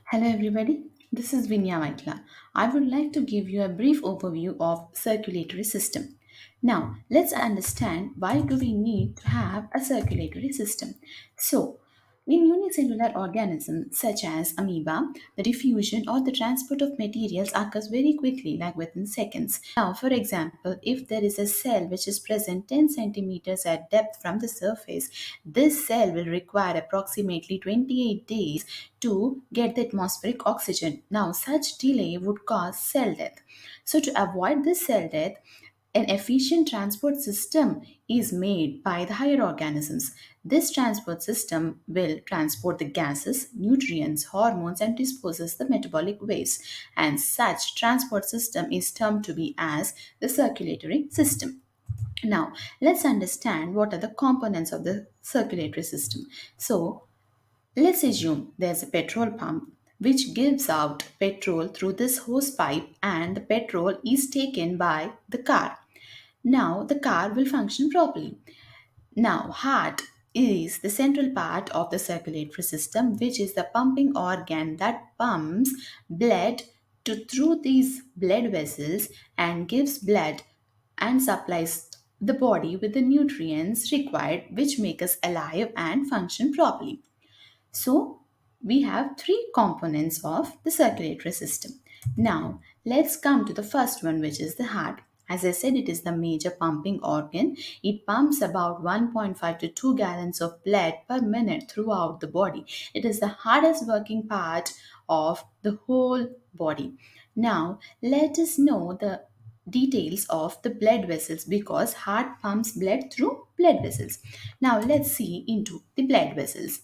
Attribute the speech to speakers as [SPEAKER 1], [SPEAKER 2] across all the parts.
[SPEAKER 1] Hello everybody, this is Vinya Vaikla. I would like to give you a brief overview of circulatory system. Now, let's understand why do we need to have a circulatory system. So, in unicellular organisms such as amoeba, the diffusion or the transport of materials occurs very quickly, like within seconds. Now, for example, if there is a cell which is present 10 centimeters at depth from the surface, this cell will require approximately 28 days to get the atmospheric oxygen. Now, such delay would cause cell death. So, to avoid this cell death, an efficient transport system is made by the higher organisms. This transport system will transport the gases, nutrients, hormones, and disposes the metabolic waste. And such transport system is termed to be as the circulatory system. Now, let's understand what are the components of the circulatory system. So, let's assume there's a petrol pump which gives out petrol through this hose pipe, and the petrol is taken by the car. Now the car will function properly. Now, heart is the central part of the circulatory system, which is the pumping organ that pumps blood through these blood vessels and gives blood and supplies the body with the nutrients required, which make us alive and function properly. So, we have three components of the circulatory system. Now, let's come to the first one, which is the heart. As I said, it is the major pumping organ. It pumps about 1.5 to 2 gallons of blood per minute throughout the body. It is the hardest working part of the whole body. Now, let us know the details of the blood vessels because heart pumps blood through blood vessels. Now, let's see into the blood vessels.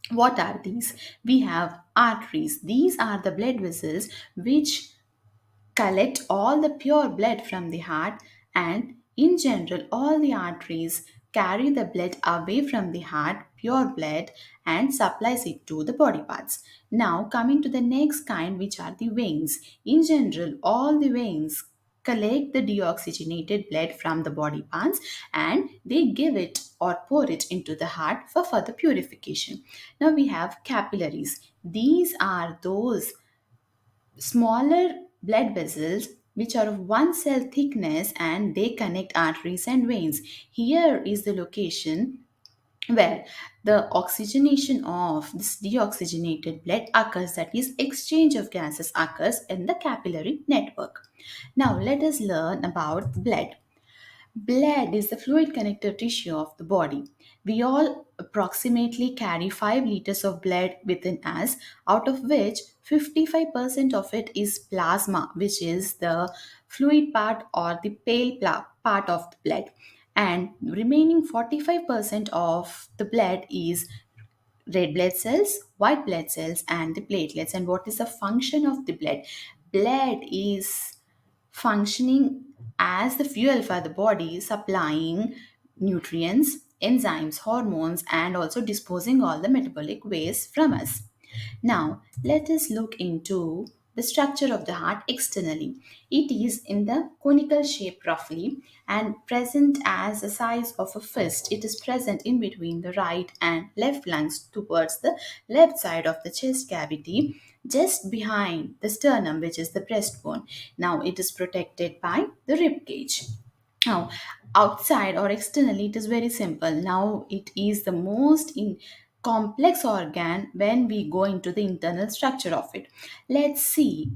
[SPEAKER 1] What are these? We have arteries. These are the blood vessels which collect all the pure blood from the heart, and in general all the arteries carry the blood away from the heart, pure blood, and supplies it to the body parts. Now coming to the next kind, which are the veins. In general all the veins collect the deoxygenated blood from the body parts, and they give it or pour it into the heart for further purification. Now we have capillaries. These are those smaller blood vessels which are of one cell thickness, and they connect arteries and veins. Here is the location where the oxygenation of this deoxygenated blood occurs, that is exchange of gases occurs in the capillary network. Now let us learn about blood. Blood is the fluid connective tissue of the body. We all approximately carry 5 liters of blood within us, out of which 55% of it is plasma, which is the fluid part or the pale part of the blood. And remaining 45% of the blood is red blood cells, white blood cells, and the platelets. And what is the function of the blood? Blood is functioning as the fuel for the body, supplying nutrients, enzymes, hormones, and also disposing all the metabolic waste from us. Now, let us look into the structure of the heart externally. It is in the conical shape roughly and present as the size of a fist. It is present in between the right and left lungs towards the left side of the chest cavity, just behind the sternum, which is the breastbone. Now, it is protected by the rib cage. Now, outside or externally, it is very simple. Now, it is the most complex organ when we go into the internal structure of it. Let's see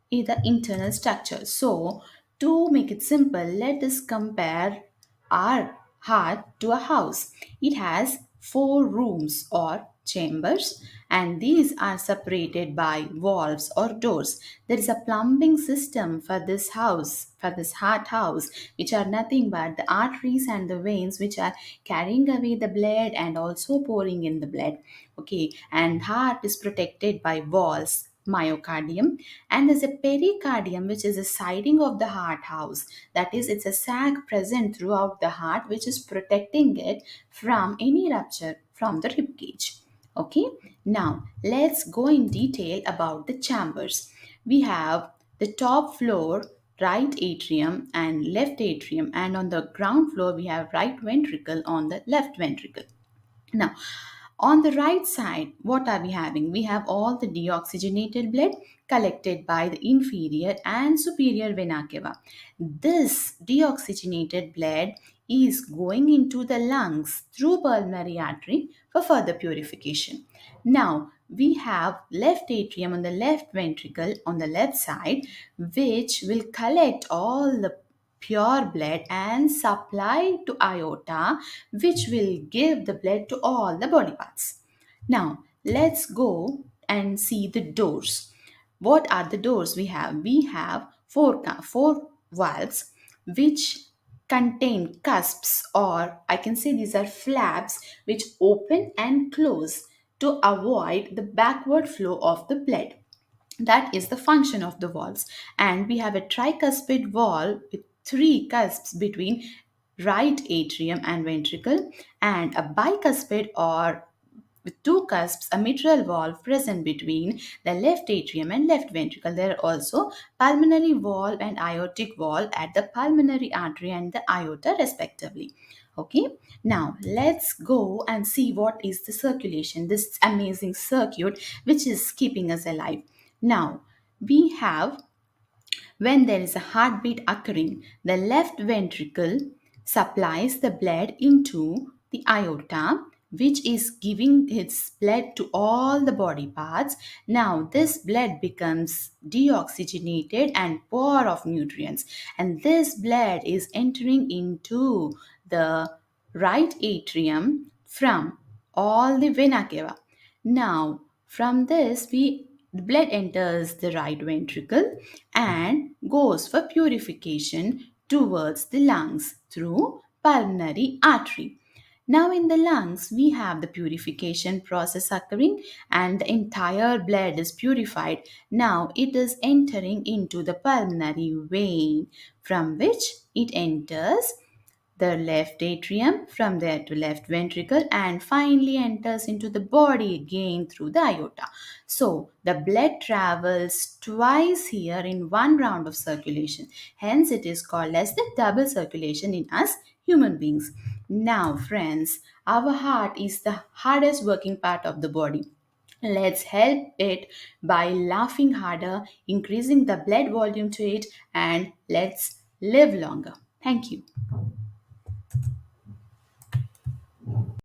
[SPEAKER 1] the internal structure. So, to make it simple, let us compare our heart to a house. It has four rooms or chambers, and these are separated by valves or doors. There is a plumbing system for this house, for this heart house, which are nothing but the arteries and the veins which are carrying away the blood and also pouring in the blood. Okay, and heart is protected by walls, myocardium, and there's a pericardium, which is a siding of the heart house. That is, it's a sac present throughout the heart which is protecting it from any rupture from the rib cage. Okay, now let's go in detail about the chambers. We have the top floor, right atrium and left atrium, and on the ground floor we have right ventricle on the left ventricle. Now, On the right side, what are we having? We have all the deoxygenated blood collected by the inferior and superior vena cava. This deoxygenated blood is going into the lungs through pulmonary artery for further purification. Now, we have left atrium on the left ventricle on the left side, which will collect all the pure blood and supply to aorta, which will give the blood to all the body parts. Now, let's go and see the doors. What are the doors we have? We have four valves which contain cusps, or I can say these are flaps which open and close to avoid the backward flow of the blood. That is the function of the valves. And we have a tricuspid valve with three cusps between right atrium and ventricle, and a bicuspid or with two cusps, a mitral valve present between the left atrium and left ventricle. There are also pulmonary valve and aortic valve at the pulmonary artery and the aorta respectively. Okay, now let's go and see what is the circulation, this amazing circuit which is keeping us alive. Now, we have, when there is a heartbeat occurring, the left ventricle supplies the blood into the aorta, which is giving its blood to all the body parts. Now, this blood becomes deoxygenated and poor of nutrients, and this blood is entering into the right atrium from all the vena cava. Now, from this, the blood enters the right ventricle and goes for purification towards the lungs through pulmonary artery. Now, in the lungs, we have the purification process occurring, and the entire blood is purified. Now, it is entering into the pulmonary vein, from which it enters the left atrium, from there to left ventricle, and finally enters into the body again through the aorta. So the blood travels twice here in one round of circulation. Hence it is called as the double circulation in us human beings. Now friends, our heart is the hardest working part of the body. Let's help it by laughing harder, increasing the blood volume to it, and let's live longer. Thank you.